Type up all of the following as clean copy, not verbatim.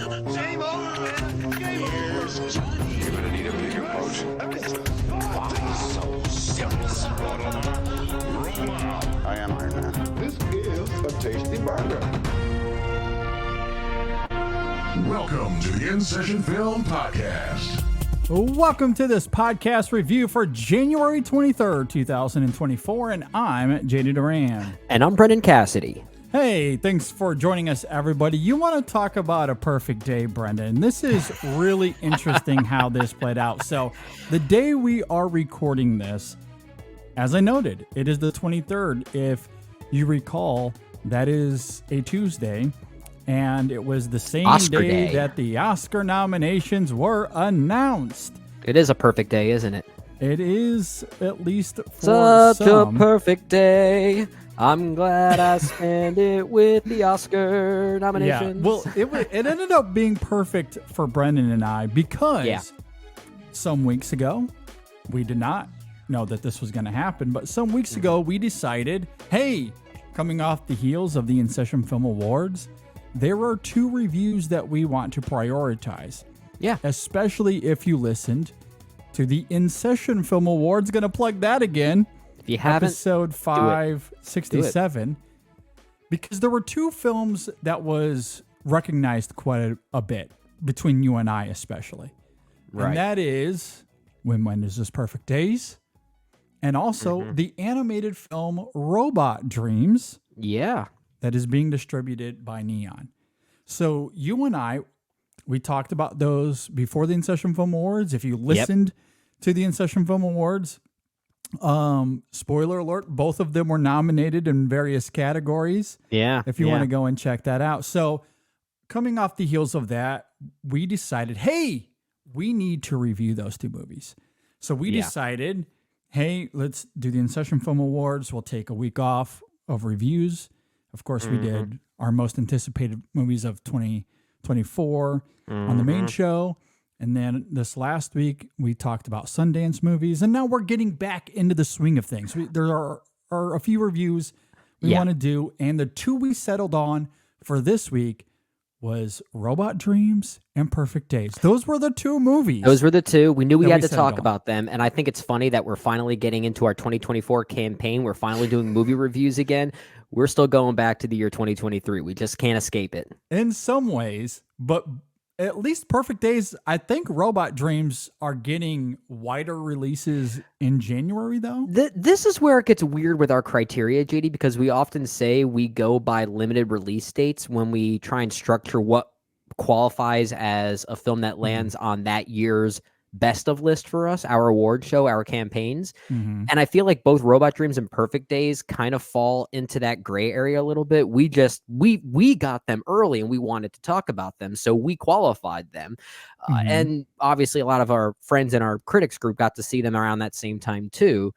Game over, man. Game over. You're gonna need a bigger boat. Why so serious? I am Iron Man. This is a tasty burger. Welcome to the In Session Film Podcast. Welcome to this podcast review for January 23rd, 2024, and I'm JD Duran. And I'm Brendan Cassidy. Hey, thanks for joining us, everybody. You want to talk about a perfect day, Brendan? This is really interesting how this played out. So, the day we are recording this, as I noted, it is the 23rd. If you recall, that is a Tuesday. And it was the same Oscar day Day that the Oscar nominations were announced. It is a perfect day, isn't it? It is, at least for Such some. a perfect day. I'm glad I spent it with the Oscar nominations. Yeah, well, it ended up being perfect for Brendan and I because some weeks ago, we did not know that this was going to happen, but some weeks ago, we decided, hey, coming off the heels of the In Session Film Awards, there are two reviews that we want to prioritize. Yeah. Especially if you listened to the In Session Film Awards. Going to plug that again. If you haven't, episode 567. Because there were two films that was recognized quite a bit between you and I especially. Right. And that is Wim Wenders' Perfect Days. And also the animated film Robot Dreams. Yeah. That is being distributed by Neon. So you and I, we talked about those before the In Session Film Awards. If you listened to the In Session Film Awards, spoiler alert, both of them were nominated in various categories. Yeah. If you want to go and check that out. So coming off the heels of that, we decided, hey, we need to review those two movies. So we decided, hey, let's do the In Session Film Awards. We'll take a week off of reviews. Of course, we did our most anticipated movies of 2024 on the main show. And then this last week, we talked about Sundance movies. And now we're getting back into the swing of things. There are a few reviews we want to do. And the two we settled on for this week was Robot Dreams and Perfect Days. Those were the two movies. Those were the two. We knew we had to settled talk on. about them. And I think it's funny that we're finally getting into our 2024 campaign. We're finally doing movie reviews again. We're still going back to the year 2023. We just can't escape it. In some ways, but at least Perfect Days, I think Robot Dreams are getting wider releases in January, though. This is where it gets weird with our criteria, JD, because we often say we go by limited release dates when we try and structure what qualifies as a film that lands on that year's best of list for us, our award show, our campaigns. And I feel like both Robot Dreams and Perfect Days kind of fall into that gray area a little bit. We got them early and we wanted to talk about them, so we qualified them. And obviously a lot of our friends in our critics group got to see them around that same time too.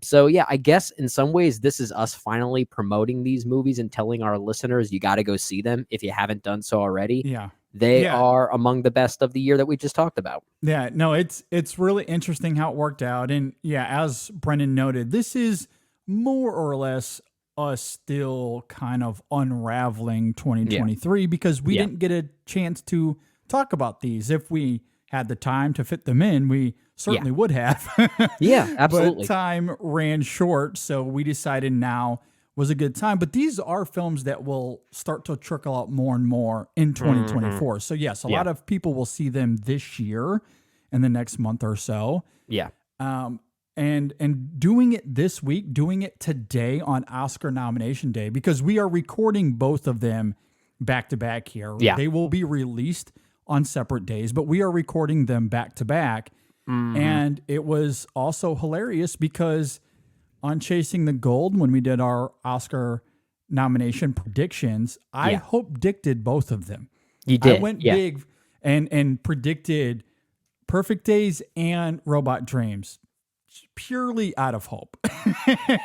So yeah, I guess in some ways this is us finally promoting these movies and telling our listeners you got to go see them if you haven't done so already. Yeah. They are among the best of the year that we just talked about. Yeah, no, it's really interesting how it worked out. And yeah, as Brendan noted, this is more or less us still kind of unraveling 2023 because we didn't get a chance to talk about these. If we had the time to fit them in, we certainly would have. Yeah, absolutely. But time ran short, so we decided now was a good time. But these are films that will start to trickle out more and more in 2024. So yes, a lot of people will see them this year in the next month or so. Yeah. And doing it this week, doing it today on Oscar nomination day, because we are recording both of them back to back here. Yeah. They will be released on separate days, but we are recording them back to back. And it was also hilarious because on Chasing the Gold, when we did our Oscar nomination predictions, I hope-dicted both of them. You did. I went big and predicted Perfect Days and Robot Dreams purely out of hope.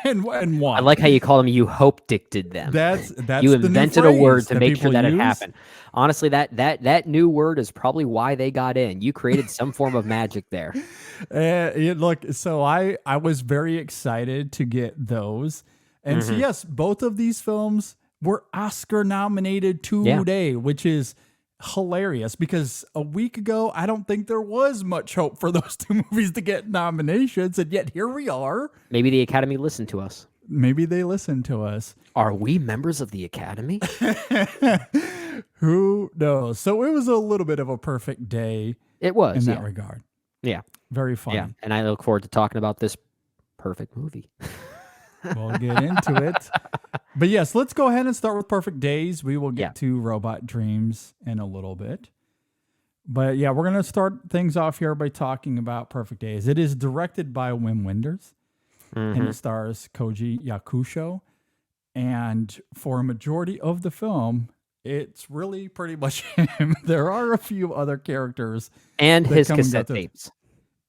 and won. I like how you call them, you hope-dicted them. That's you the new invented a word to phrase make sure that it people use. happened. Honestly, that new word is probably why they got in. You created some form of magic there. Look, so I was very excited to get those. And so, yes, both of these films were Oscar nominated today, which is hilarious because a week ago, I don't think there was much hope for those two movies to get nominations. And yet here we are. Maybe the Academy listened to us. Maybe they listened to us. Are we members of the Academy? Who knows? So it was a little bit of a perfect day. It was in that regard. Yeah. Very funny. Yeah. And I look forward to talking about this perfect movie. We'll get into it. But yes, let's go ahead and start with Perfect Days. We will get to Robot Dreams in a little bit. But yeah, we're going to start things off here by talking about Perfect Days. It is directed by Wim Wenders, and it stars Kōji Yakusho. And for a majority of the film, it's really pretty much him. There are a few other characters. And his cassette tapes.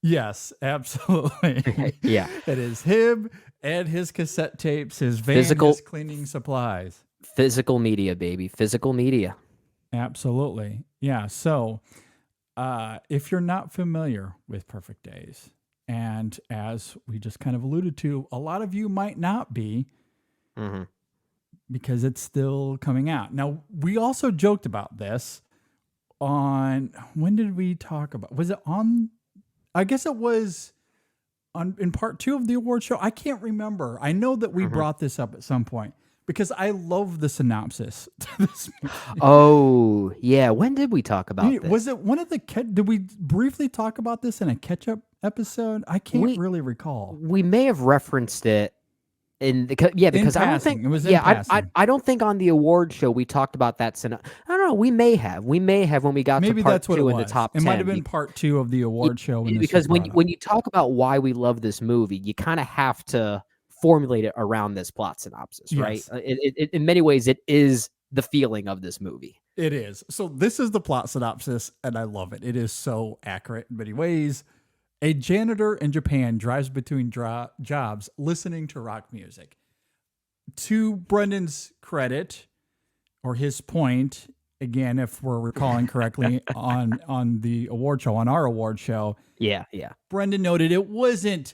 Yes, absolutely. Yeah. It is him and his cassette tapes, his van, his cleaning supplies. Physical media, baby. Physical media. Absolutely. Yeah. So if you're not familiar with Perfect Days, and as we just kind of alluded to, a lot of you might not be because it's still coming out. Now, we also joked about this on, when did we talk about, was it on, I guess it was in part 2 of the award show. I can't remember. I know that we brought this up at some point because I love the synopsis to this movie. Oh, yeah. When did we talk about this? Was it one of the, did we briefly talk about this in a catch-up episode? I can't really recall. We may have referenced it because I don't think it was in passing. I don't think on the award show we talked about that. I don't know. We may have when we got maybe to part that's what 2 it in was. the top 10. It might have been part 2 of the award show. Because when you talk about why we love this movie, you kind of have to formulate it around this plot synopsis, right? It, in many ways, it is the feeling of this movie. It is. So this is the plot synopsis, and I love it. It is so accurate in many ways. A janitor in Japan drives between jobs listening to rock music. To Brendan's credit, or his point, again, if we're recalling correctly on the award show, on our award show. Yeah. Brendan noted it wasn't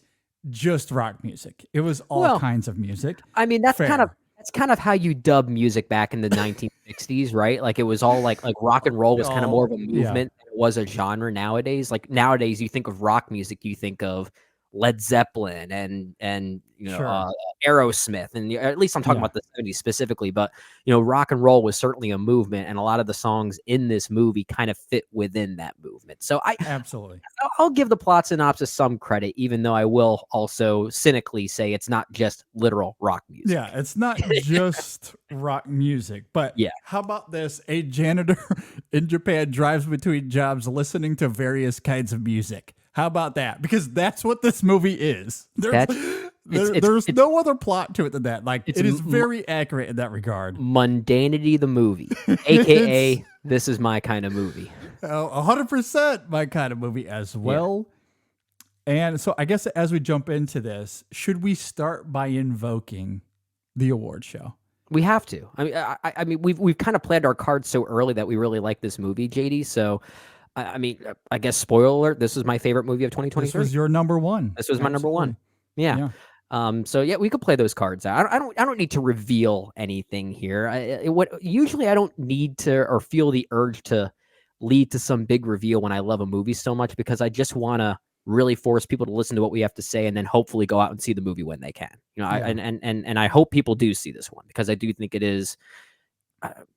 just rock music. It was all kinds of music. I mean, that's kind of how you dub music back in the 1960s, right? Like it was all like rock and roll was kind of more of a movement than it was a genre nowadays. Like nowadays you think of rock music, you think of Led Zeppelin and Aerosmith, and at least I'm talking about the 70s specifically, but rock and roll was certainly a movement, and a lot of the songs in this movie kind of fit within that movement. So I'll give the plot synopsis some credit, even though I will also cynically say it's not just literal rock music. Yeah, it's not just rock music, but how about this? A janitor in Japan drives between jobs listening to various kinds of music. How about that? Because that's what this movie is. There's no other plot to it than that. Like it is very accurate in that regard. Mundanity the movie, aka this is my kind of movie. 100% my kind of movie as well. Yeah. And so I guess as we jump into this, should we start by invoking the award show? We have to. I mean, we've kind of planned our cards so early that we really like this movie, JD. So. I mean, I guess spoiler alert, this is my favorite movie of 2023. This was your number one. This was my number one. Yeah. So we could play those cards out. I don't need to reveal anything here. Usually I don't need to or feel the urge to lead to some big reveal when I love a movie so much, because I just want to really force people to listen to what we have to say and then hopefully go out and see the movie when they can. And I hope people do see this one, because I do think it is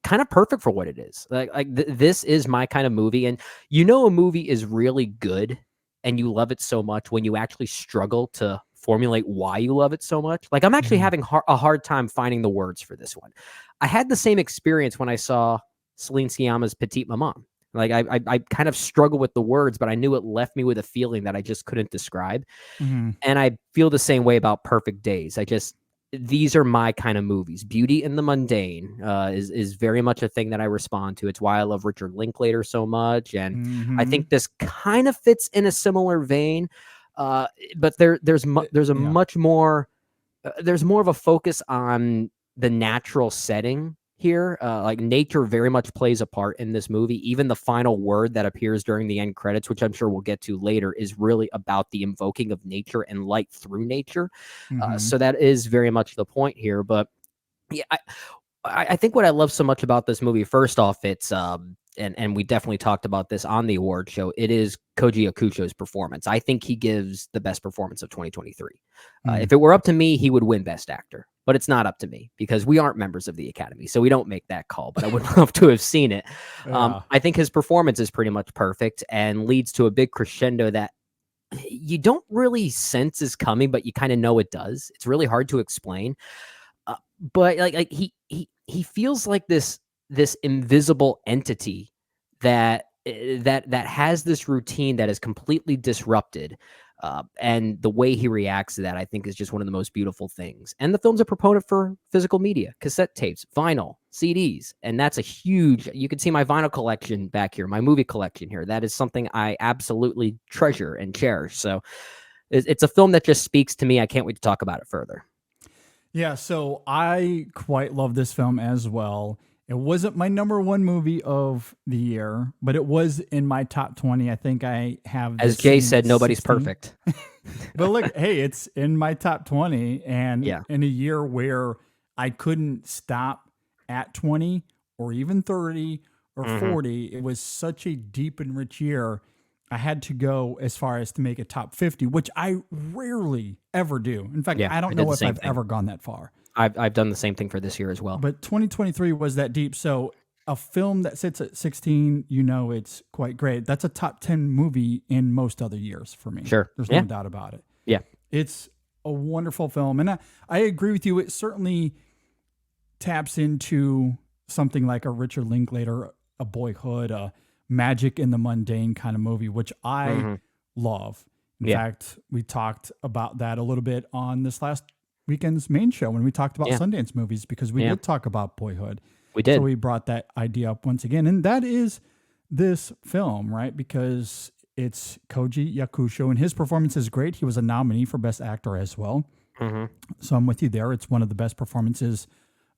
kind of perfect for what it is. This is my kind of movie. And a movie is really good and you love it so much when you actually struggle to formulate why you love it so much. Like I'm actually having a hard time finding the words for this one. I had the same experience when I saw Celine Sciamma's Petite Maman. Like I kind of struggle with the words, but I knew it left me with a feeling that I just couldn't describe. And I feel the same way about Perfect Days. These are my kind of movies. Beauty in the mundane is very much a thing that I respond to. It's why I love Richard Linklater so much, and I think this kind of fits in a similar vein. But there's much more. There's more of a focus on the natural setting here. Like nature very much plays a part in this movie. Even the final word that appears during the end credits, which I'm sure we'll get to later, is really about the invoking of nature and light through nature. So that is very much the point here. But yeah, I think what I love so much about this movie, first off, it's and we definitely talked about this on the award show, it is Koji Yakusho's performance. I think he gives the best performance of 2023. If it were up to me, he would win Best Actor, but it's not up to me because we aren't members of the Academy, so we don't make that call, but I would love to have seen it. I think his performance is pretty much perfect and leads to a big crescendo that you don't really sense is coming, but you kind of know it does. It's really hard to explain. But like he feels like this invisible entity that has this routine that is completely disrupted. And the way he reacts to that, I think, is just one of the most beautiful things. And the film's a proponent for physical media, cassette tapes, vinyl, CDs. And that's a huge, you can see my vinyl collection back here, my movie collection here. That is something I absolutely treasure and cherish. So it's a film that just speaks to me. I can't wait to talk about it further. Yeah, so I quite love this film as well. It wasn't my number one movie of the year, but it was in my top 20. I think I have. As Jay said, nobody's 16. perfect. But look, hey, it's in my top 20. And in a year where I couldn't stop at 20 or even 30 or 40, it was such a deep and rich year. I had to go as far as to make a top 50, which I rarely ever do. In fact, I don't know if I've ever gone that far. I've done the same thing for this year as well. But 2023 was that deep. So a film that sits at 16, it's quite great. That's a top 10 movie in most other years for me. Sure. There's no doubt about it. Yeah. It's a wonderful film. And I agree with you. It certainly taps into something like a Richard Linklater, a Boyhood, a Magic in the Mundane kind of movie, which I love. In fact, we talked about that a little bit on this last weekend's main show when we talked about Sundance movies, because we did talk about Boyhood. We did. So we brought that idea up once again. And that is this film, right? Because it's Kōji Yakusho, and his performance is great. He was a nominee for Best Actor as well. So I'm with you there. It's one of the best performances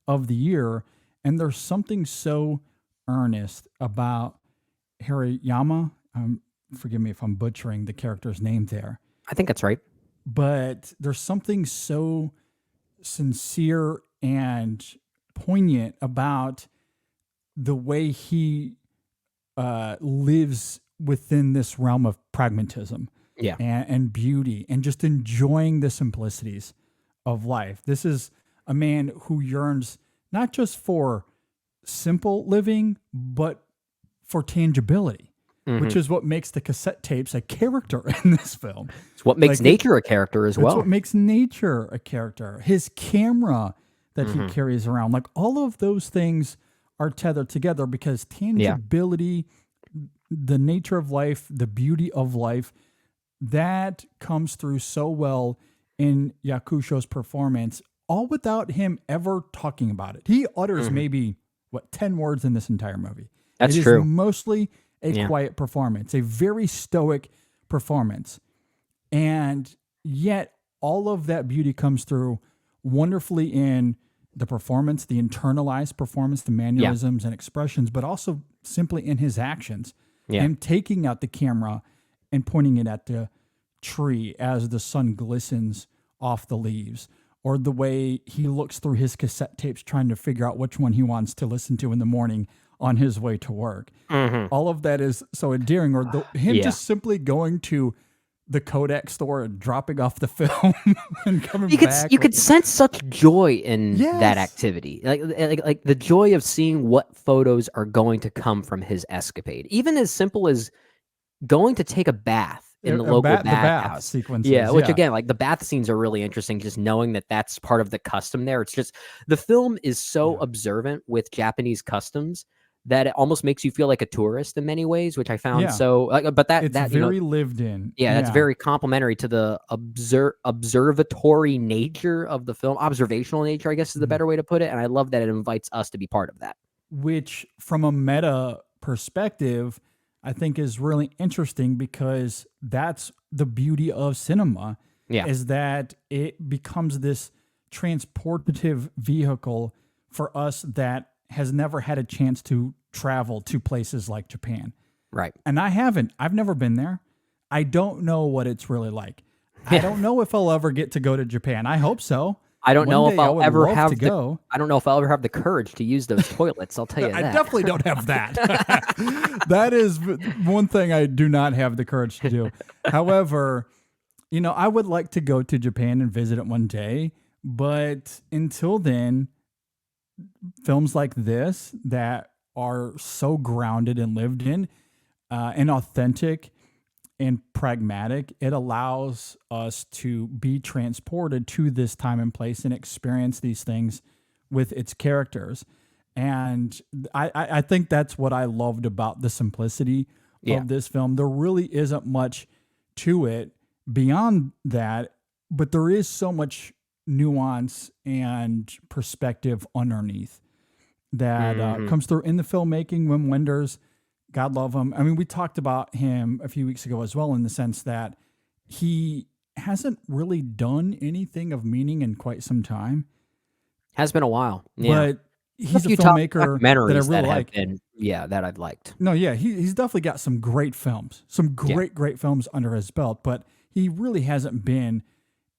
of the year. And there's something so earnest about Hariyama. Forgive me if I'm butchering the character's name there. I think that's right. But there's something so sincere and poignant about the way he lives within this realm of pragmatism and beauty and just enjoying the simplicities of life. This is a man who yearns not just for simple living, but for tangibility. Which is what makes the cassette tapes a character in this film. It's what makes nature a character as well. It's what makes nature a character. His camera that he carries around, like all of those things are tethered together because tangibility, the nature of life, the beauty of life, that comes through so well in Yakusho's performance, all without him ever talking about it. He utters maybe, 10 words in this entire movie. That's it true. Is mostly a quiet performance, a very stoic performance. And yet all of that beauty comes through wonderfully in the performance, the internalized performance, the mannerisms and expressions, but also simply in his actions. Him taking out the camera and pointing it at the tree as the sun glistens off the leaves, or the way he looks through his cassette tapes trying to figure out which one he wants to listen to in the morning on his way to work. All of that is so endearing. Or him just simply going to the Kodak store and dropping off the film and coming back. You could sense such joy in that activity. Like the joy of seeing what photos are going to come from his escapade. Even as simple as going to take a bath in the local bathhouse sequences. Which again, like the bath scenes are really interesting, just knowing that that's part of the custom there. It's just, the film is so observant with Japanese customs that it almost makes you feel like a tourist in many ways, which I found so. But it's very lived in. That's very complimentary to the observatory nature of the film. Observational nature, I guess, is the better way to put it. And I love that it invites us to be part of that. Which, from a meta perspective, I think is really interesting, because that's the beauty of cinema. Is that it becomes this transportative vehicle for us that has never had a chance to travel to places like Japan. Right. And I haven't. I've never been there. I don't know what it's really like. I don't know if I'll ever get to go to Japan. I hope so. I don't know if I I'll would ever love have to go. I don't know if I'll ever have the courage to use those toilets. I'll tell you I that. definitely don't have that. That is one thing I do not have the courage to do. However, I would like to go to Japan and visit it one day, but until then, films like this that are so grounded and lived in and authentic and pragmatic, it allows us to be transported to this time and place and experience these things with its characters. And I think that's what I loved about the simplicity of this film. There really isn't much to it beyond that, but there is so much nuance and perspective underneath that comes through in the filmmaking. Wim Wenders, God love him. I mean, we talked about him a few weeks ago as well, in the sense that he hasn't really done anything of meaning in quite some time. Has been a while. Yeah. But he's a few top filmmaker that I documentaries really that have like. been, that I've liked. No, yeah, he's definitely got some great films, some great films under his belt, but he really hasn't been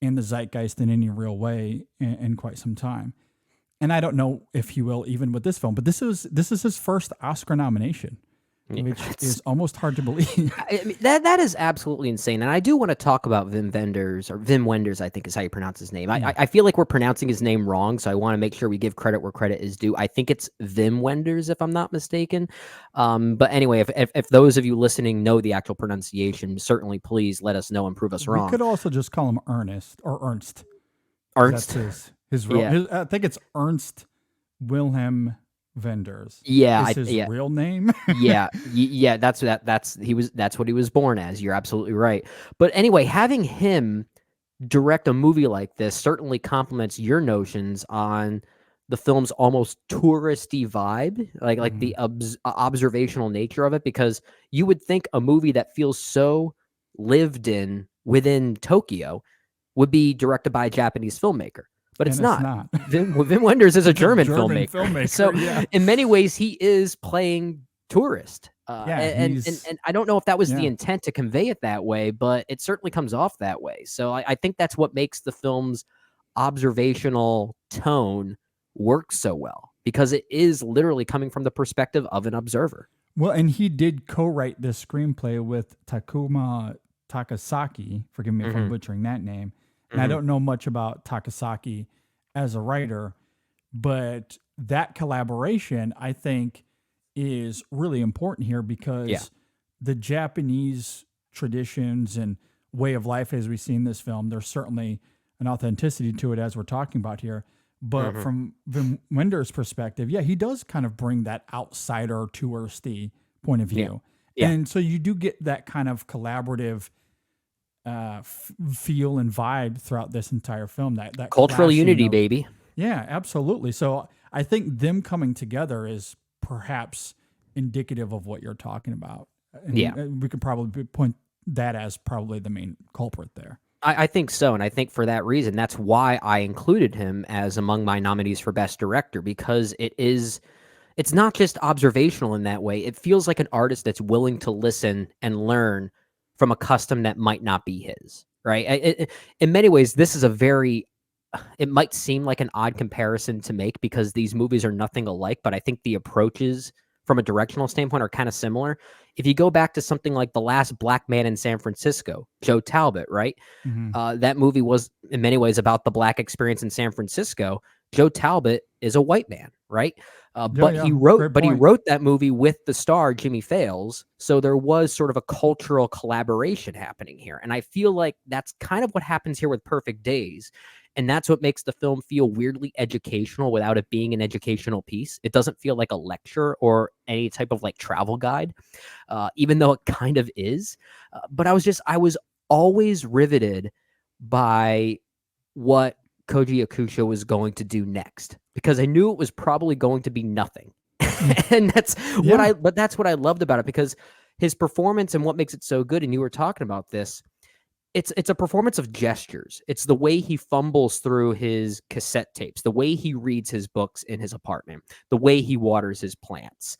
in the zeitgeist in any real way in quite some time. And I don't know if he will even with this film, but this is his first Oscar nomination, which is almost hard to believe. I mean, that is absolutely insane. And I do want to talk about Wim Wenders, I think is how you pronounce his name. I feel like we're pronouncing his name wrong, so I want to make sure we give credit where credit is due. I think it's Wim Wenders, if I'm not mistaken. But anyway, if those of you listening know the actual pronunciation, certainly please let us know and prove us wrong. We could also just call him Ernest or Ernst. Ernst? That's his real, I think it's Ernst Wilhelm Wenders. Yeah, is his real name. yeah. That's what he was born as. You're absolutely right. But anyway, having him direct a movie like this certainly complements your notions on the film's almost touristy vibe, like the observational nature of it. Because you would think a movie that feels so lived in within Tokyo would be directed by a Japanese filmmaker. But it's not. Wim Wenders is a German filmmaker. So in many ways, he is playing tourist. And I don't know if that was the intent to convey it that way, but it certainly comes off that way. So I think that's what makes the film's observational tone work so well, because it is literally coming from the perspective of an observer. Well, and he did co-write this screenplay with Takuma Takasaki. Forgive me if I'm butchering that name. And I don't know much about Takasaki as a writer, but that collaboration, I think, is really important here, because the Japanese traditions and way of life as we see in this film, there's certainly an authenticity to it as we're talking about here. But from Wim Wenders' perspective, he does kind of bring that outsider touristy point of view. And so you do get that kind of collaborative feel and vibe throughout this entire film, that cultural unity, baby. Yeah, absolutely. So I think them coming together is perhaps indicative of what you're talking about. And we could probably point that as probably the main culprit there. I think so, and I think for that reason, that's why I included him as among my nominees for Best Director, because it's not just observational in that way. It feels like an artist that's willing to listen and learn from a custom that might not be his, right? In many ways, this is it might seem like an odd comparison to make because these movies are nothing alike, but I think the approaches from a directional standpoint are kind of similar. If you go back to something like The Last Black Man in San Francisco, Joe Talbot, right? That movie was in many ways about the Black experience in San Francisco. Joe Talbot is a white man, right? He wrote that movie with the star Jimmy Fails, so there was sort of a cultural collaboration happening here, and I feel like that's kind of what happens here with Perfect Days, and that's what makes the film feel weirdly educational without it being an educational piece. It doesn't feel like a lecture or any type of like travel guide, even though it kind of is. But I was always riveted by what Kōji Yakusho was going to do next, because I knew it was probably going to be nothing. And that's what I loved about it, because his performance and what makes it so good. And you were talking about this. It's a performance of gestures. It's the way he fumbles through his cassette tapes, the way he reads his books in his apartment, the way he waters his plants.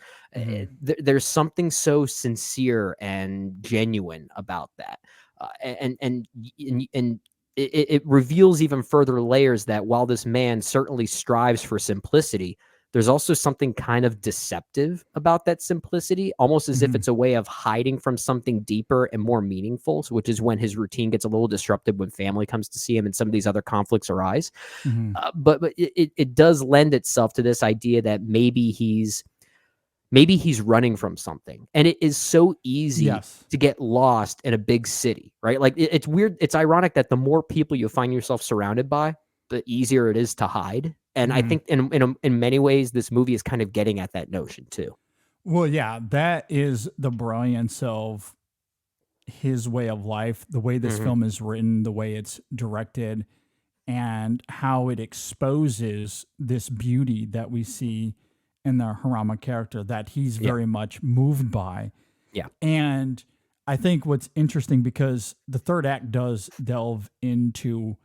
There's something so sincere and genuine about that. And it reveals even further layers that while this man certainly strives for simplicity, there's also something kind of deceptive about that simplicity, almost as if it's a way of hiding from something deeper and more meaningful, which is when his routine gets a little disrupted when family comes to see him and some of these other conflicts arise. But it does lend itself to this idea that maybe he's running from something. And it is so easy to get lost in a big city, right? Like it's weird. It's ironic that the more people you find yourself surrounded by, the easier it is to hide. And I think in many ways, this movie is kind of getting at that notion too. Well, yeah, that is the brilliance of his way of life, the way this film is written, the way it's directed, and how it exposes this beauty that we see in the Harama character that he's very much moved by. Yeah. And I think what's interesting, because the third act does delve into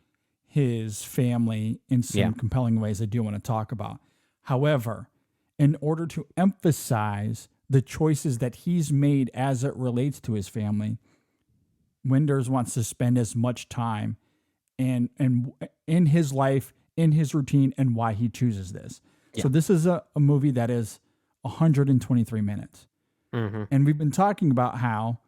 his family in some compelling ways I do want to talk about. However, in order to emphasize the choices that he's made as it relates to his family, Wenders wants to spend as much time and in his life, in his routine, and why he chooses this. So this is a movie that is 123 minutes. And we've been talking about how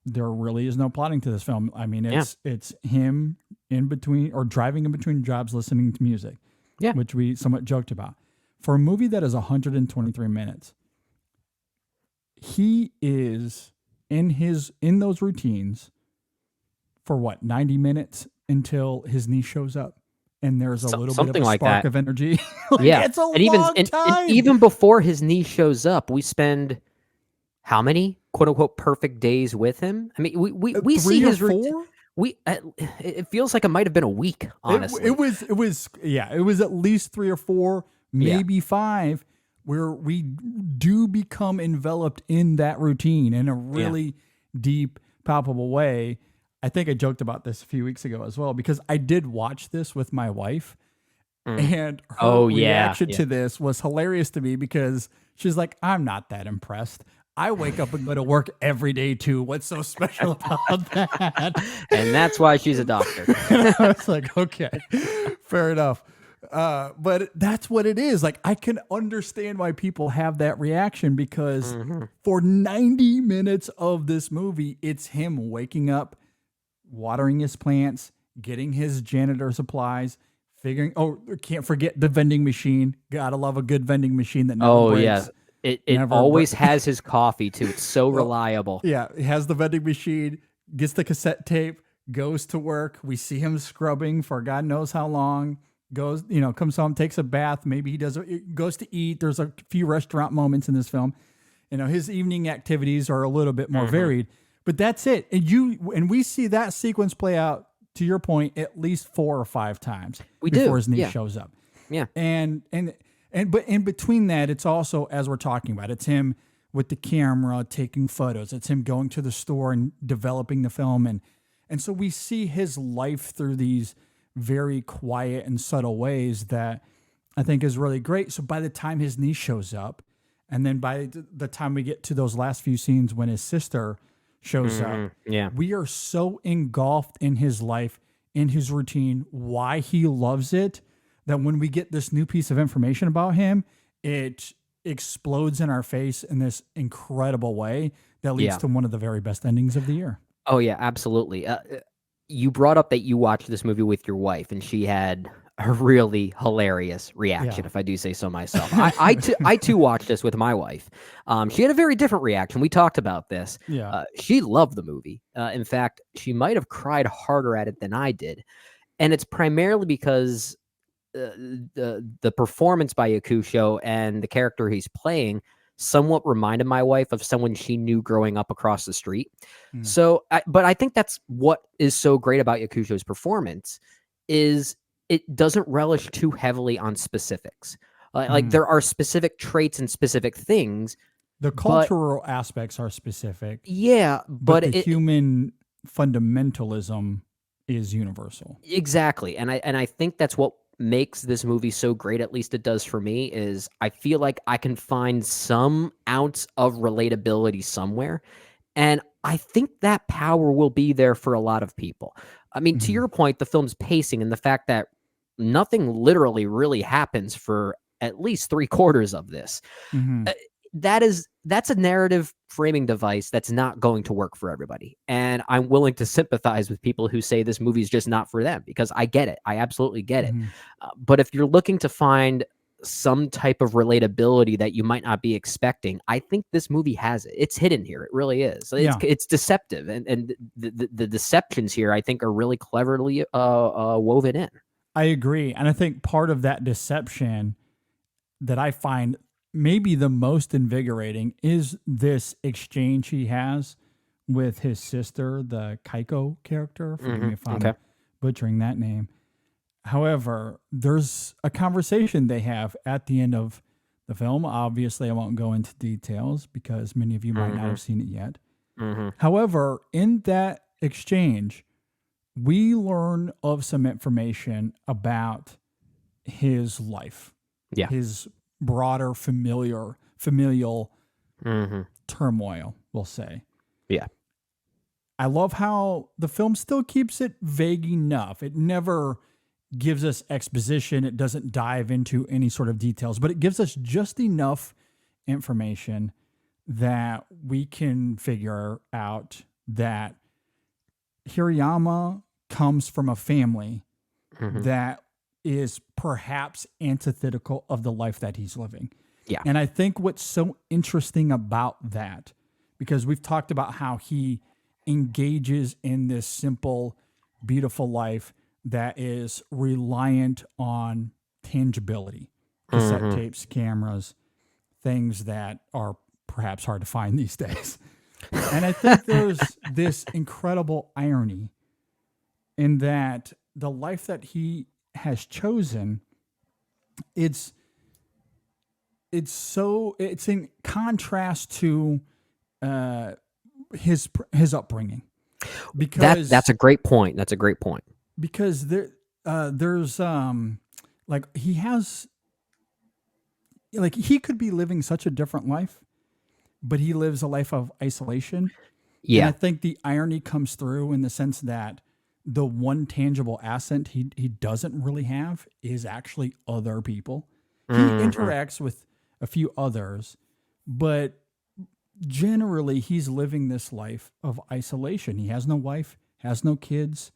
there really is no plotting to this film. I mean, it's him in between or driving in between jobs, listening to music, which we somewhat joked about. For a movie that is 123 minutes, he is in those routines for what, 90 minutes until his niece shows up. And there's a little bit of a spark of energy. It's a long time. And even before his niece shows up, we spend how many quote unquote perfect days with him? I mean, we see his routine. It feels like it might have been a week, honestly. It was at least 3 or 4, maybe 5, where we do become enveloped in that routine in a really deep, palpable way. I think I joked about this a few weeks ago as well, because I did watch this with my wife, and her reaction to this was hilarious to me, because she's like, I'm not that impressed. I wake up and go to work every day too. What's so special about that? And that's why she's a doctor. I was like, okay, fair enough. But that's what it is. Like, I can understand why people have that reaction, because for 90 minutes of this movie, it's him waking up, watering his plants, getting his janitor supplies, can't forget the vending machine. Gotta love a good vending machine that never breaks. Yeah. It always has his coffee too. It's so reliable. Yeah, it has the vending machine, gets the cassette tape, goes to work. We see him scrubbing for God knows how long. Comes home, takes a bath. Maybe he goes to eat. There's a few restaurant moments in this film. His evening activities are a little bit more varied, but that's it. And we see that sequence play out, to your point, at least 4 or 5 times before his niece shows up. Yeah. But in between that, it's also, as we're talking about, it's him with the camera taking photos. It's him going to the store and developing the film. And so we see his life through these very quiet and subtle ways that I think is really great. So by the time his niece shows up, and then by the time we get to those last few scenes when his sister shows up, we are so engulfed in his life, in his routine, why he loves it, that when we get this new piece of information about him, it explodes in our face in this incredible way that leads to one of the very best endings of the year. Oh, yeah, absolutely. You brought up that you watched this movie with your wife, and she had a really hilarious reaction, if I do say so myself. I too watched this with my wife. She had a very different reaction. We talked about this. Yeah. She loved the movie. In fact, she might have cried harder at it than I did. And it's primarily because the performance by Yakusho and the character he's playing somewhat reminded my wife of someone she knew growing up across the street. So, but I think that's what is so great about Yakusho's performance is it doesn't relish too heavily on specifics. Like there are specific traits and specific things. The cultural aspects are specific. Yeah, but the human fundamentalism is universal. Exactly. And I think that's what makes this movie so great, at least it does for me, is I feel like I can find some ounce of relatability somewhere. And I think that power will be there for a lot of people. I mean, to your point, the film's pacing and the fact that nothing literally really happens for at least 3/4 of this. Mhm. That's a narrative framing device that's not going to work for everybody. And I'm willing to sympathize with people who say this movie is just not for them, because I get it. I absolutely get it. Mhm. But if you're looking to find some type of relatability that you might not be expecting, I think this movie has it. It's hidden here. It really is. Yeah. It's deceptive, and the deceptions here, I think, are really cleverly woven in. I agree. And I think part of that deception that I find maybe the most invigorating is this exchange he has with his sister, the Kaiko character. Forgive me if I'm Okay. butchering that name. However, there's a conversation they have at the end of the film. Obviously, I won't go into details because many of you might not have seen it yet. However, in that exchange, we learn of some information about his life, Yeah. his broader familial turmoil, we'll say. Yeah. I love how the film still keeps it vague enough. It never gives us exposition. It doesn't dive into any sort of details, but it gives us just enough information that we can figure out that Hirayama comes from a family that is perhaps antithetical of the life that he's living. Yeah. And I think what's so interesting about that, because we've talked about how he engages in this simple, beautiful life that is reliant on tangibility, cassette tapes, cameras, things that are perhaps hard to find these days. And I think there's this incredible irony in that the life that he has chosen, it's in contrast to his upbringing, because That's a great point. That's a great point. Because there's like he could be living such a different life, but he lives a life of isolation. Yeah. And I think the irony comes through in the sense that the one tangible asset he doesn't really have is actually other people. He interacts with a few others, but generally he's living this life of isolation. He has no wife, has no kids.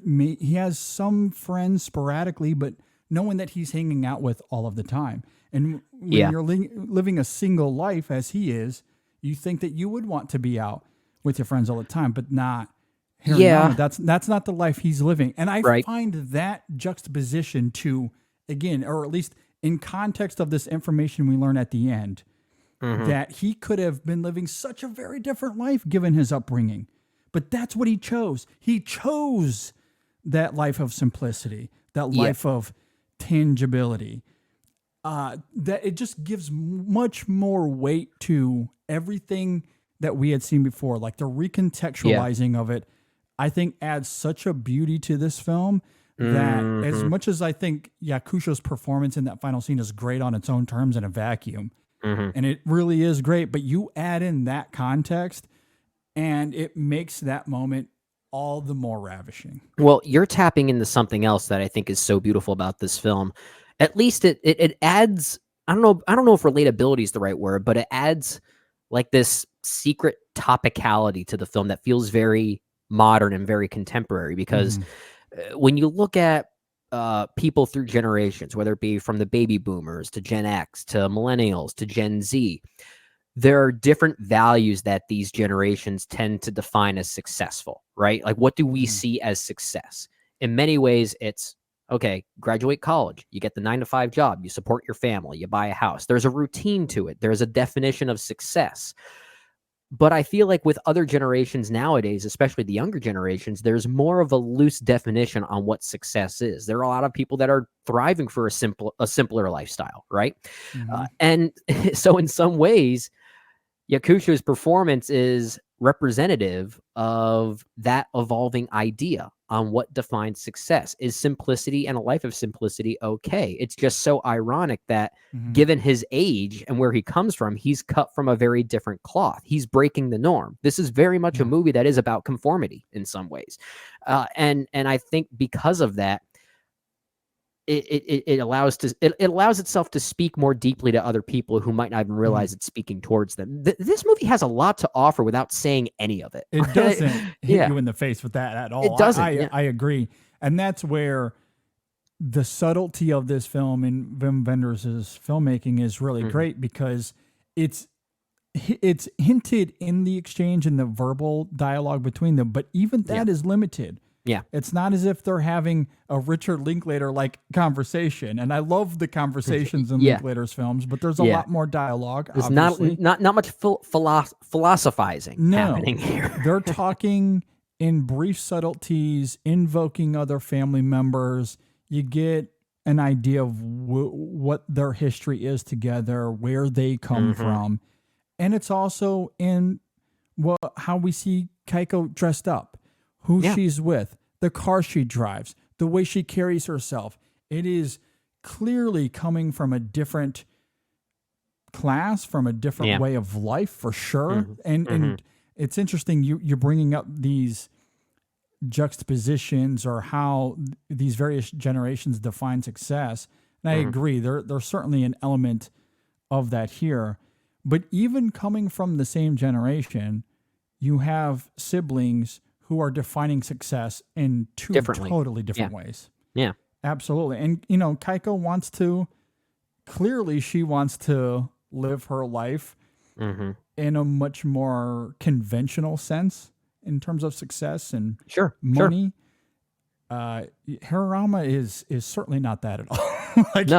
He has some friends sporadically, but no one that he's hanging out with all of the time. And when you're living a single life as he is, you think that you would want to be out with your friends all the time, but not. That's not the life he's living. And I find that juxtaposition to, again, or at least in context of this information we learn at the end, that he could have been living such a very different life given his upbringing. But that's what he chose. He chose that life of simplicity, that life of tangibility. That it just gives much more weight to everything that we had seen before. Like the recontextualizing of it, I think adds such a beauty to this film that as much as I think Yakusho's performance in that final scene is great on its own terms in a vacuum, and it really is great, but you add in that context and it makes that moment all the more ravishing. Well, you're tapping into something else that I think is so beautiful about this film. At least it adds, I don't know if relatability is the right word, but it adds like this secret topicality to the film that feels very modern and very contemporary, because when you look at people through generations, whether it be from the baby boomers to Gen X to millennials to Gen Z, there are different values that these generations tend to define as successful, right? Like, what do we see as success? In many ways, it's, okay, graduate college, you get the 9-to-5 job, you support your family, you buy a house. There's a routine to it. There's a definition of success. But I feel like with other generations nowadays, especially the younger generations, there's more of a loose definition on what success is. There are a lot of people that are thriving for a simpler lifestyle, right? And so in some ways, Yakusho's performance is representative of that evolving idea. on what defines success. Is simplicity and a life of simplicity okay? It's just so ironic that given his age and where he comes from, he's cut from a very different cloth. He's breaking the norm. This is very much a movie that is about conformity in some ways. And I think because of that, it allows itself to speak more deeply to other people who might not even realize it's speaking towards them. This movie has a lot to offer without saying any of it. It doesn't hit you in the face with that at all. It doesn't. I agree. And that's where the subtlety of this film and Wim Wenders' filmmaking is really great, because it's hinted in the exchange and the verbal dialogue between them, but even that is limited. Yeah. It's not as if they're having a Richard Linklater-like conversation. And I love the conversations in Linklater's films, but there's a lot more dialogue. There's not much philosophizing happening here. They're talking in brief subtleties, invoking other family members. You get an idea of what their history is together, where they come from. And it's also in how we see Keiko dressed up, who she's with, the car she drives, the way she carries herself. It is clearly coming from a different class, from a different way of life, for sure. And it's interesting you're bringing up these juxtapositions, or how these various generations define success. And I agree, there's certainly an element of that here. But even coming from the same generation, you have siblings who are defining success in two totally different ways. Yeah. Absolutely. And, Keiko she wants to live her life in a much more conventional sense in terms of success and money. Hirayama is certainly not that at all.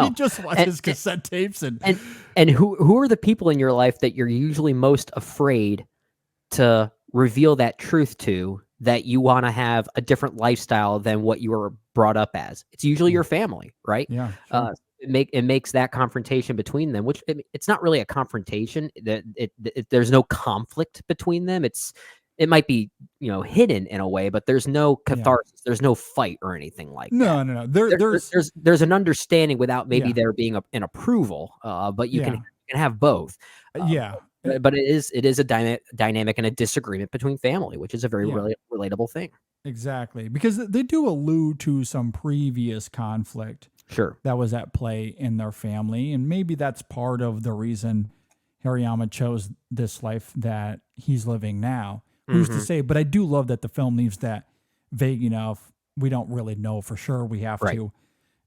He just watches cassette tapes and who are the people in your life that you're usually most afraid to reveal that truth to, that you want to have a different lifestyle than what you were brought up as? It's usually your family, right? Yeah. Sure. It makes that confrontation between them, which it's not really a confrontation. There's no conflict between them. It might be, hidden in a way, but there's no catharsis. There's no fight or anything like that. No. There's an understanding without maybe there being an approval, but you can have both. But it is a dynamic and a disagreement between family, which is a very relatable thing. Exactly, because they do allude to some previous conflict that was at play in their family, and maybe that's part of the reason Hirayama chose this life that he's living now. Who's to say? But I do love that the film leaves that vague enough. We don't really know for sure. We have to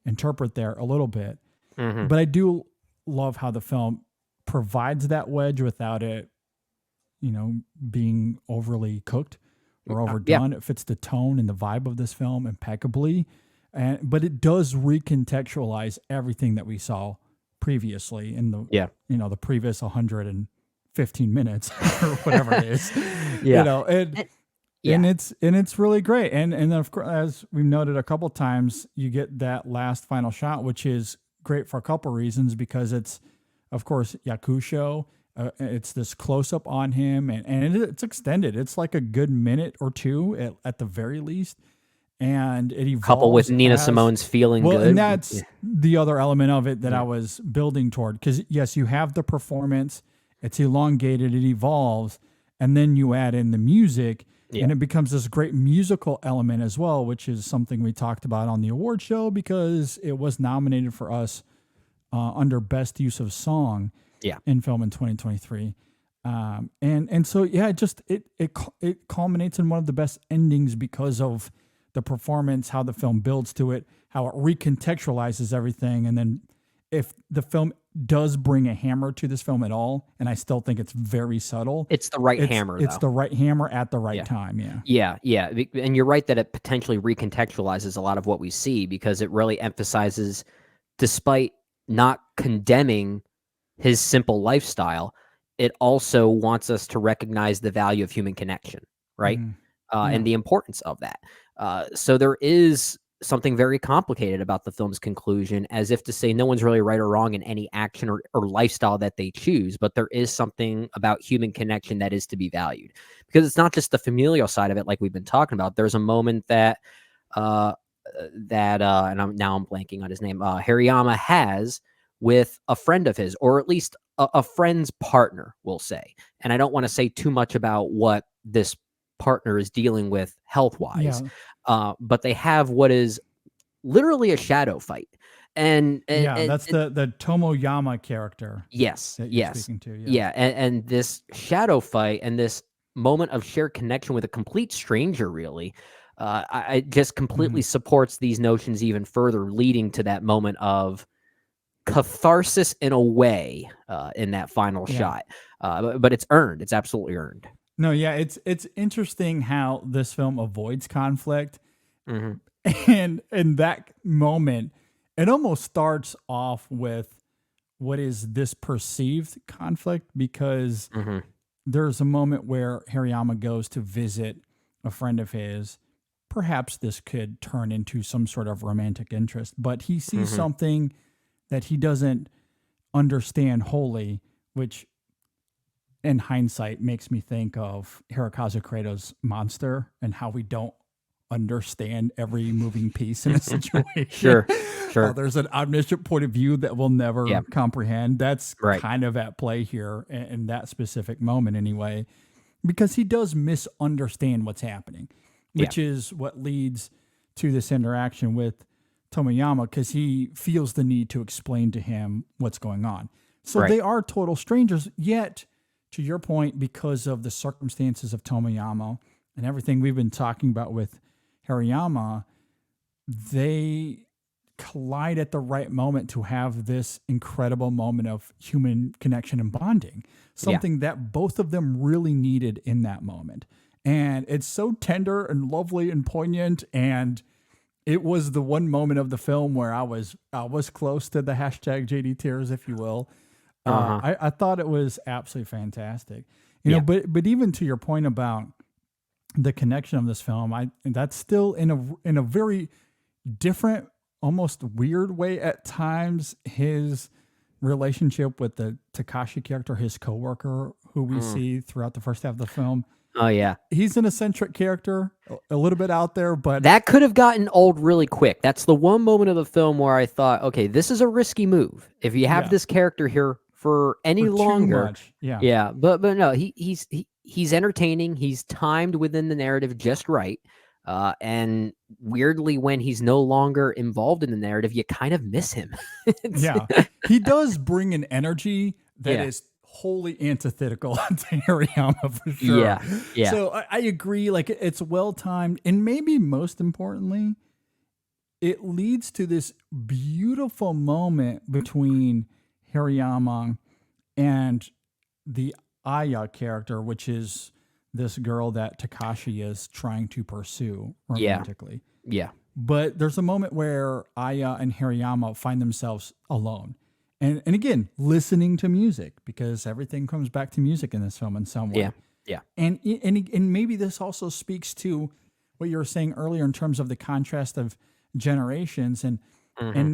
interpret there a little bit. But I do love how the film provides that wedge without it, being overly cooked or overdone. It fits the tone and the vibe of this film impeccably. But it does recontextualize everything that we saw previously in the the previous 115 minutes or whatever it is. And it's really great. And then of course, as we've noted a couple times, you get that last final shot, which is great for a couple reasons, because it's, of course, Yakusho. It's this close up on him, and it's extended. It's like a good minute or two at the very least. And it evolves. Couple with Nina Simone's feeling good. And that's the other element of it that I was building toward. Because, yes, you have the performance. It's elongated. It evolves. And then you add in the music. And it becomes this great musical element as well, which is something we talked about on the award show, because it was nominated for us under Best Use of Song in film in 2023. And so, it culminates in one of the best endings because of the performance, how the film builds to it, how it recontextualizes everything. And then if the film does bring a hammer to this film at all, and I still think it's very subtle. It's the right hammer, It's the right hammer at the right time, Yeah. And you're right that it potentially recontextualizes a lot of what we see, because it really emphasizes, despite not condemning his simple lifestyle, it also wants us to recognize the value of human connection, right? And the importance of that. So there is something very complicated about the film's conclusion, as if to say no one's really right or wrong in any action or lifestyle that they choose, but there is something about human connection that is to be valued, because it's not just the familial side of it like we've been talking about. There's a moment that that and I'm blanking on his name. Hariyama has with a friend of his, or at least a friend's partner, we'll say. And I don't want to say too much about what this partner is dealing with health wise, but they have what is literally a shadow fight. And that's the Tomoyama character. yes, That you're speaking to. Yeah. and this shadow fight and this moment of shared connection with a complete stranger, really, I just completely supports these notions even further, leading to that moment of catharsis in a way in that final shot. But it's earned. It's absolutely earned. No, yeah, it's interesting how this film avoids conflict, Mm-hmm. and in that moment, it almost starts off with what is this perceived conflict, because Mm-hmm. there's a moment where Hariyama goes to visit a friend of his. Perhaps this could turn into some sort of romantic interest, but he sees something that he doesn't understand wholly, which in hindsight makes me think of Hirokazu Kratos' Monster and how we don't understand every moving piece in a situation. Sure. There's an omniscient point of view that we'll never comprehend. That's Right. kind of at play here in that specific moment anyway, because he does misunderstand what's happening, which is what leads to this interaction with Tomoyama, because he feels the need to explain to him what's going on. So Right. they are total strangers, yet, to your point, because of the circumstances of Tomoyama and everything we've been talking about with Hariyama, they collide at the right moment to have this incredible moment of human connection and bonding, something that both of them really needed in that moment. And it's so tender and lovely and poignant, and it was the one moment of the film where I was close to the hashtag JD tears, if you will. I thought it was absolutely fantastic. You know, but even to your point about the connection of this film, that's still in a very different, almost weird way at times, his relationship with the Takashi character, his coworker, who we see throughout the first half of the film. Oh yeah, He's an eccentric character, a little bit out there, but that could have gotten old really quick. That's the one moment of the film where I thought, okay, this is a risky move. If you have this character here for any for too longer, much. Yeah. but no, he's entertaining. He's timed within the narrative just right. And weirdly, when he's no longer involved in the narrative, you kind of miss him. Yeah. He does bring an energy that is wholly antithetical to Hariyama, for sure. Yeah. So I agree. Like, it's well timed, and maybe most importantly, it leads to this beautiful moment between Hariyama and the Aya character, which is this girl that Takashi is trying to pursue romantically. Yeah. But there's a moment where Aya and Hariyama find themselves alone. And again, listening to music, because everything comes back to music in this film in some way. Yeah. And maybe this also speaks to what you were saying earlier in terms of the contrast of generations, and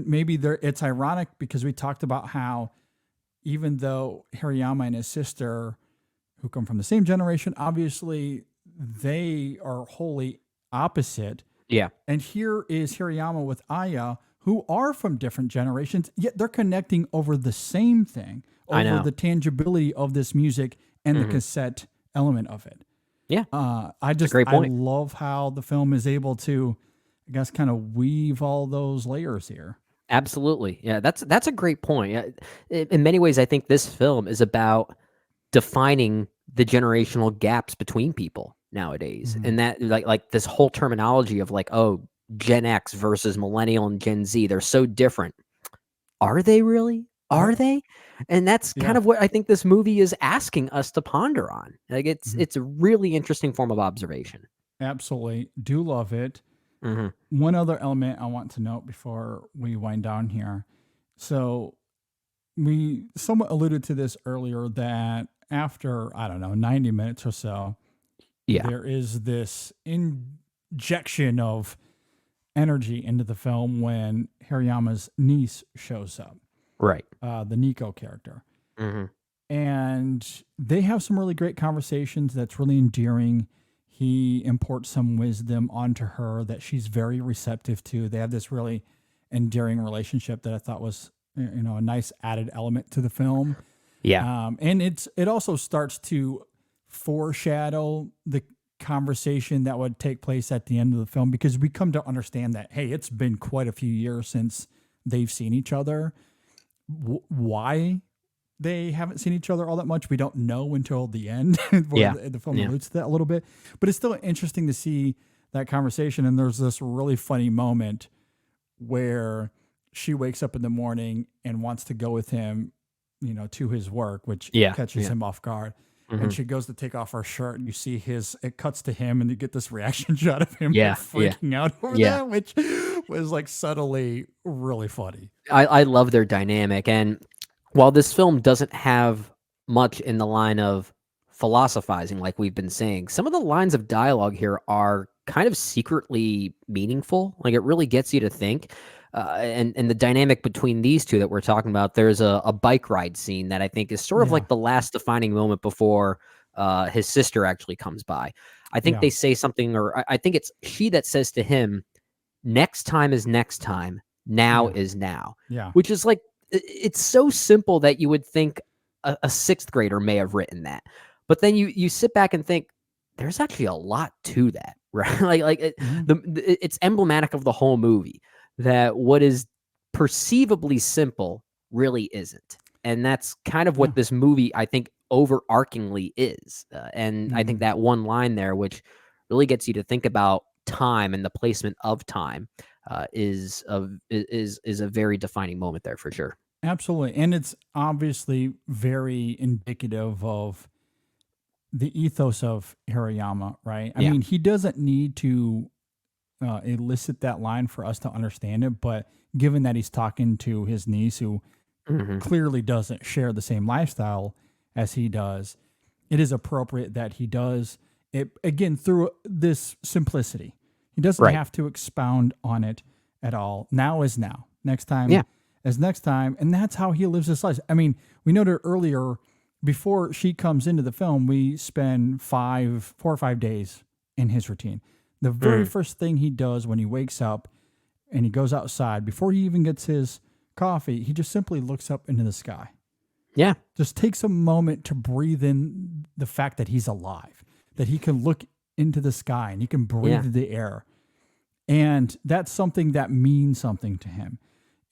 maybe it's ironic because we talked about how even though Hariyama and his sister, who come from the same generation, obviously they are wholly opposite. Yeah. And here is Hirayama with Aya, who are from different generations, yet they're connecting over the same thing, over the tangibility of this music and the cassette element of it. Yeah. I love how the film is able to, I guess, kind of weave all those layers here. Absolutely. Yeah, that's a great point. In many ways, I think this film is about defining the generational gaps between people nowadays. And that like this whole terminology of like, oh, Gen X versus millennial and Gen Z, they're so different. Are they really? Are they? And that's kind of what I think this movie is asking us to ponder on. Like it's a really interesting form of observation. Absolutely. Do love it. One other element I want to note before we wind down here. So we somewhat alluded to this earlier, that after, 90 minutes or so, there is this injection of energy into the film when Hariyama's niece shows up. Right. The Nico character. And they have some really great conversations that's really endearing. he imports some wisdom onto her that she's very receptive to. They have this really endearing relationship that I thought was, a nice added element to the film. Yeah. And it also starts to foreshadow the conversation that would take place at the end of the film, because we come to understand that, hey, it's been quite a few years since they've seen each other. Why they haven't seen each other all that much, we don't know until the end. Where the film alludes to that a little bit, but it's still interesting to see that conversation. And there's this really funny moment where she wakes up in the morning and wants to go with him, to his work, which catches him off guard. And she goes to take off her shirt, and you see it cuts to him, and you get this reaction shot of him freaking out over that, which was like subtly really funny. I love their dynamic. And while this film doesn't have much in the line of philosophizing, like we've been saying, some of the lines of dialogue here are kind of secretly meaningful. Like, it really gets you to think. And the dynamic between these two that we're talking about, there's a bike ride scene that I think is sort of like the last defining moment before his sister actually comes by. I think they say something, or I think it's she that says to him, "Next time is next time. Now is now." Yeah. Which is like, it's so simple that you would think a sixth grader may have written that. But then you sit back and think, there's actually a lot to that, right? It's emblematic of the whole movie, that what is perceivably simple really isn't. And that's kind of what this movie, I think, overarchingly is. And I think that one line there, which really gets you to think about time and the placement of time, is a very defining moment there for sure. Absolutely. And it's obviously very indicative of the ethos of Hirayama, right? I mean, he doesn't need to elicit that line for us to understand it, but given that he's talking to his niece, who clearly doesn't share the same lifestyle as he does, it is appropriate that he does it, again, through this simplicity. He doesn't have to expound on it at all. Now is now. Next time is next time. And that's how he lives his life. I mean, we noted earlier, before she comes into the film, we spend 4 or 5 days in his routine. The very first thing he does when he wakes up and he goes outside, before he even gets his coffee, he just simply looks up into the sky. Yeah. Just takes a moment to breathe in the fact that he's alive, that he can look into the sky and he can breathe the air. And that's something that means something to him,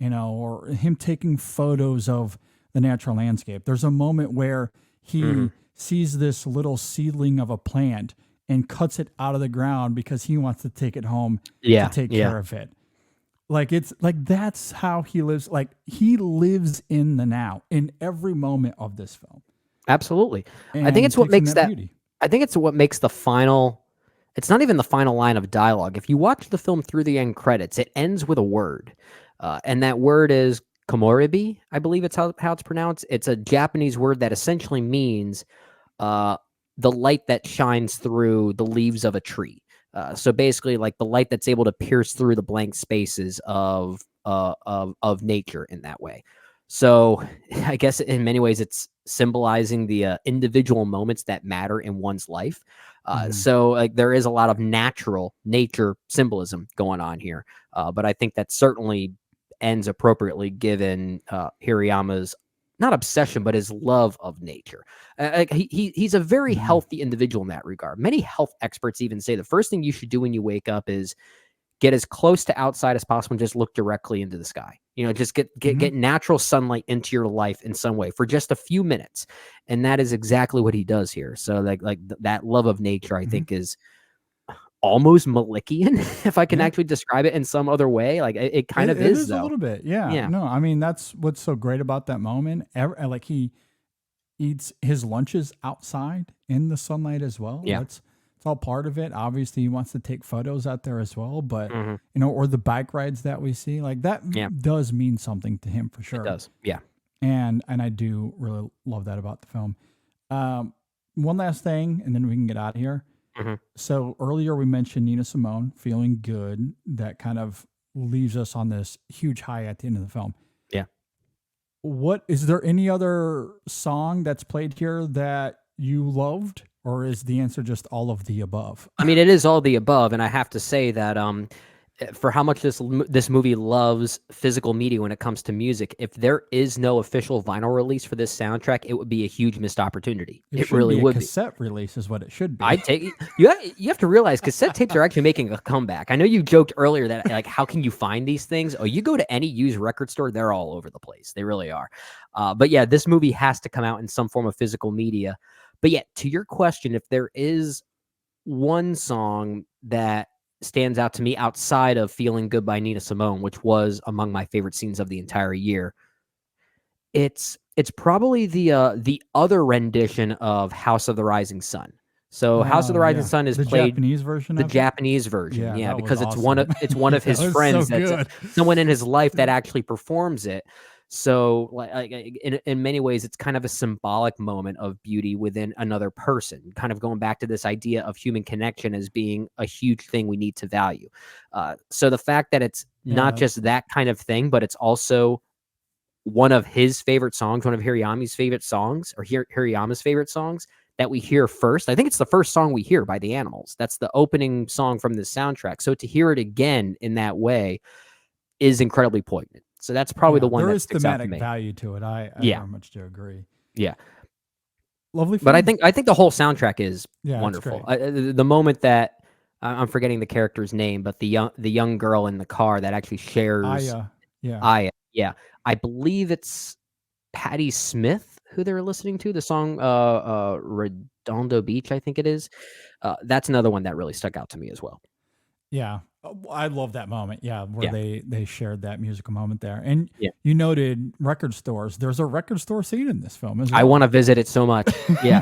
or him taking photos of the natural landscape. There's a moment where he sees this little seedling of a plant and cuts it out of the ground because he wants to take it home to take care of it. Like, it's like, that's how he lives. Like, he lives in the now in every moment of this film. Absolutely. I think it's what makes that beauty. I think it's what makes the final, it's not even the final line of dialogue. If you watch the film through the end credits, it ends with a word. And that word is komoribi, I believe it's how it's pronounced. It's a Japanese word that essentially means the light that shines through the leaves of a tree. So basically, like the light that's able to pierce through the blank spaces of nature in that way. So I guess in many ways it's symbolizing the individual moments that matter in one's life. So like there is a lot of nature symbolism going on here. But I think that certainly ends appropriately given Hirayama's not obsession, but his love of nature. He's a very healthy individual in that regard. Many health experts even say the first thing you should do when you wake up is get as close to outside as possible and just look directly into the sky. Just get natural sunlight into your life in some way for just a few minutes. And that is exactly what he does here. So like that love of nature, I think, is almost Malikian, if I can actually describe it in some other way. Like it kind of is though. A little bit. Yeah. No, I mean, that's what's so great about that moment. Like he eats his lunches outside in the sunlight as well. Yeah. It's all part of it. Obviously he wants to take photos out there as well, but or the bike rides that we see, like that does mean something to him for sure. It does. Yeah. And I do really love that about the film. One last thing, and then we can get out of here. So earlier we mentioned Nina Simone, Feeling Good. That kind of leaves us on this huge high at the end of the film. Yeah. What is there any other song that's played here that you loved or is the answer just all of the above? I mean, it is all the above, and I have to say that for how much this movie loves physical media when it comes to music, if there is no official vinyl release for this soundtrack, it would be a huge missed opportunity. It should really be a would cassette release is what it should be. I take you have to realize cassette tapes are actually making a comeback. I know you joked earlier that like how can you find these things? Oh, you go to any used record store, they're all over the place. They really are. But yeah, this movie has to come out in some form of physical media. But yeah, to your question, if there is one song that stands out to me outside of Feeling Good by Nina Simone, which was among my favorite scenes of the entire year, it's probably the other rendition of House of the Rising Sun. So House of the Rising Sun is the played Japanese version. the of it? Japanese version, Yeah, that was because it's awesome. it's one of That his was friends so that's good. someone in his life that actually performs it. So like in many ways, it's kind of a symbolic moment of beauty within another person, kind of going back to this idea of human connection as being a huge thing we need to value. So the fact that it's not just that kind of thing, but it's also one of his favorite songs, one of Hirayama's favorite songs, or Hirayama's favorite songs that we hear first. I think it's the first song we hear by the Animals. That's the opening song from this soundtrack. So to hear it again in that way is incredibly poignant. So that's probably the one there that is sticks out to thematic me. value to it. I Yeah. very much do agree. Yeah. Lovely film. But I think the whole soundtrack is Yeah, it's wonderful. great. The moment that I'm forgetting the character's name, but the young girl in the car that actually shares Yeah. yeah. I believe it's Patti Smith who they were listening to, the song Redondo Beach, I think it is. That's another one that really stuck out to me as well. Yeah. I love that moment. Yeah, where Yeah. they shared that musical moment there. And Yeah. you noted record stores. There's a record store scene in this film as well. I want to visit it so much. Yeah.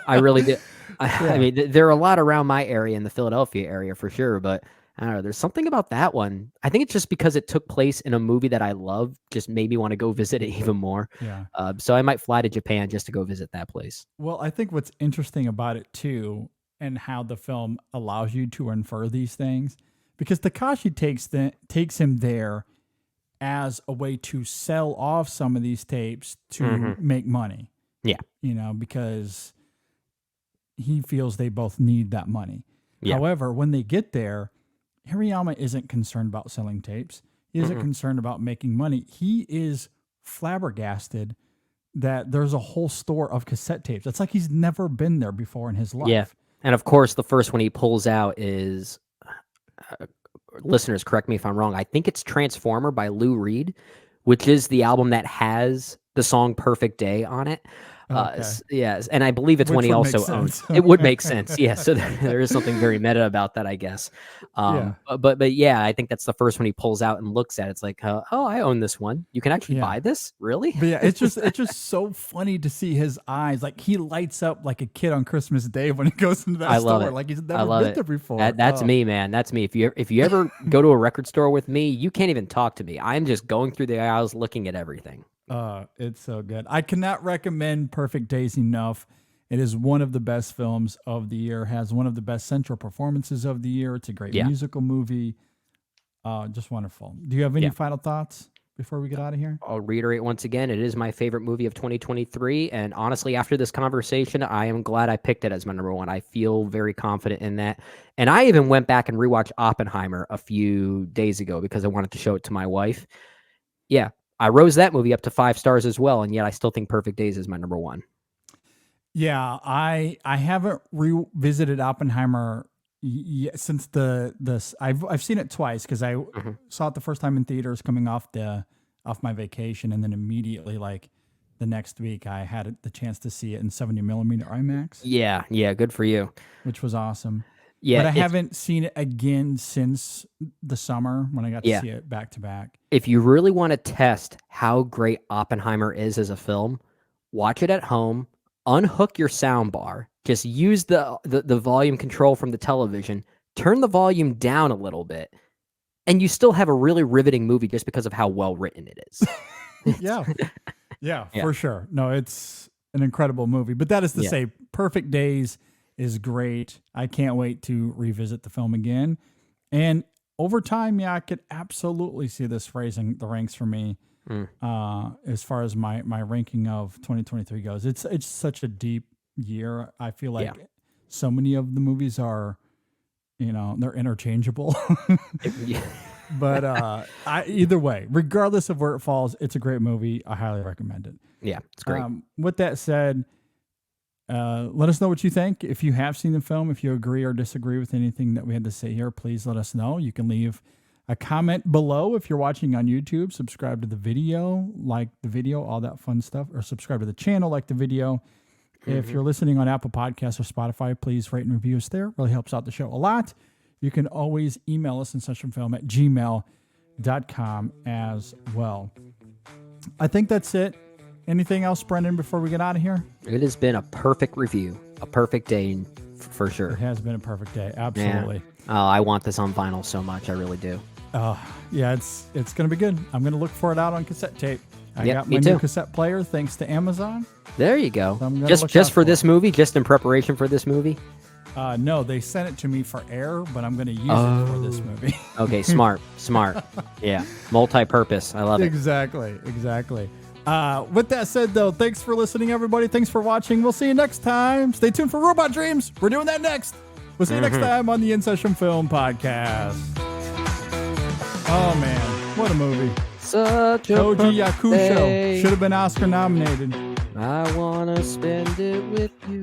I really do. I mean, there are a lot around my area in the Philadelphia area for sure, but I don't know. There's something about that one. I think it's just because it took place in a movie that I love, just made me want to go visit it even more. Yeah. So I might fly to Japan just to go visit that place. Well, I think what's interesting about it too, and how the film allows you to infer these things, because Takashi takes him there as a way to sell off some of these tapes to make money. Yeah. You know, because he feels they both need that money. Yeah. However, when they get there, Hirayama isn't concerned about selling tapes. He isn't concerned about making money. He is flabbergasted that there's a whole store of cassette tapes. It's like he's never been there before in his life. Yeah. And of course, the first one he pulls out is, listeners, correct me if I'm wrong, I think it's Transformer by Lou Reed, which is the album that has the song Perfect Day on it. Yes, and I believe it's Which one he would also make owns. sense. It would make sense, yeah. So there is something very meta about that, I guess. But yeah, I think that's the first one he pulls out and looks at. It's like, oh, I own this one. You can actually buy this, really? But yeah, it's just so funny to see his eyes. Like he lights up like a kid on Christmas Day when he goes into that store. Love it. Like he's never been there before. That's me, man. That's me. If you ever go to a record store with me, you can't even talk to me. I'm just going through the aisles looking at everything. It's so good. I cannot recommend Perfect Days enough. It is one of the best films of the year, has one of the best central performances of the year. It's a great musical movie. Just wonderful. Do you have any final thoughts before we get out of here? I'll reiterate once again, it is my favorite movie of 2023. And honestly, after this conversation, I am glad I picked it as my number one. I feel very confident in that. And I even went back and rewatched Oppenheimer a few days ago because I wanted to show it to my wife. Yeah. I rose that movie up to 5 stars as well, and yet I still think Perfect Days is my number one. Yeah, I haven't revisited Oppenheimer since I've seen it twice because I saw it the first time in theaters coming off my vacation, and then immediately like the next week I had the chance to see it in 70mm IMAX. Yeah, good for you. Which was awesome. Yeah, but I haven't seen it again since the summer when I got to see it back to back. If you really want to test how great Oppenheimer is as a film, watch it at home, unhook your sound bar, just use the volume control from the television, turn the volume down a little bit, and you still have a really riveting movie just because of how well written it is. Yeah, for sure. No, it's an incredible movie. But that is to say, Perfect Days is great. I can't wait to revisit the film again. And over time, I could absolutely see this raising the ranks for me as far as my ranking of 2023 goes. It's such a deep year. I feel like so many of the movies are, they're interchangeable. But either way, regardless of where it falls, it's a great movie. I highly recommend it. Yeah, it's great. With that said, let us know what you think. If you have seen the film, if you agree or disagree with anything that we had to say here, please let us know. You can leave a comment below if you're watching on YouTube. Subscribe to the video, like the video, all that fun stuff, or subscribe to the channel, like the video. If you're listening on Apple Podcasts or Spotify, please rate and review us there. Really helps out the show a lot. You can always email us insessionfilm@gmail.com as well. I think that's it. Anything else, Brendan, before we get out of here? It has been a perfect review, a perfect day for sure. It has been a perfect day. Absolutely. Yeah. Oh, I want this on vinyl so much. I really do. Yeah, it's going to be good. I'm going to look for it out on cassette tape. I got my me too. new cassette player thanks to Amazon. There you go. So just for this movie, just in preparation for this movie? No, they sent it to me for air, but I'm going to use it for this movie. Okay, smart. Yeah, multi-purpose. I love it. Exactly. With that said, though, thanks for listening, everybody. Thanks for watching. We'll see you next time. Stay tuned for Robot Dreams. We're doing that next. We'll see you next time on the In Session Film Podcast. Oh, man. What a movie. Such a Kōji Yakusho day. should have been Oscar nominated. I want to spend it with you.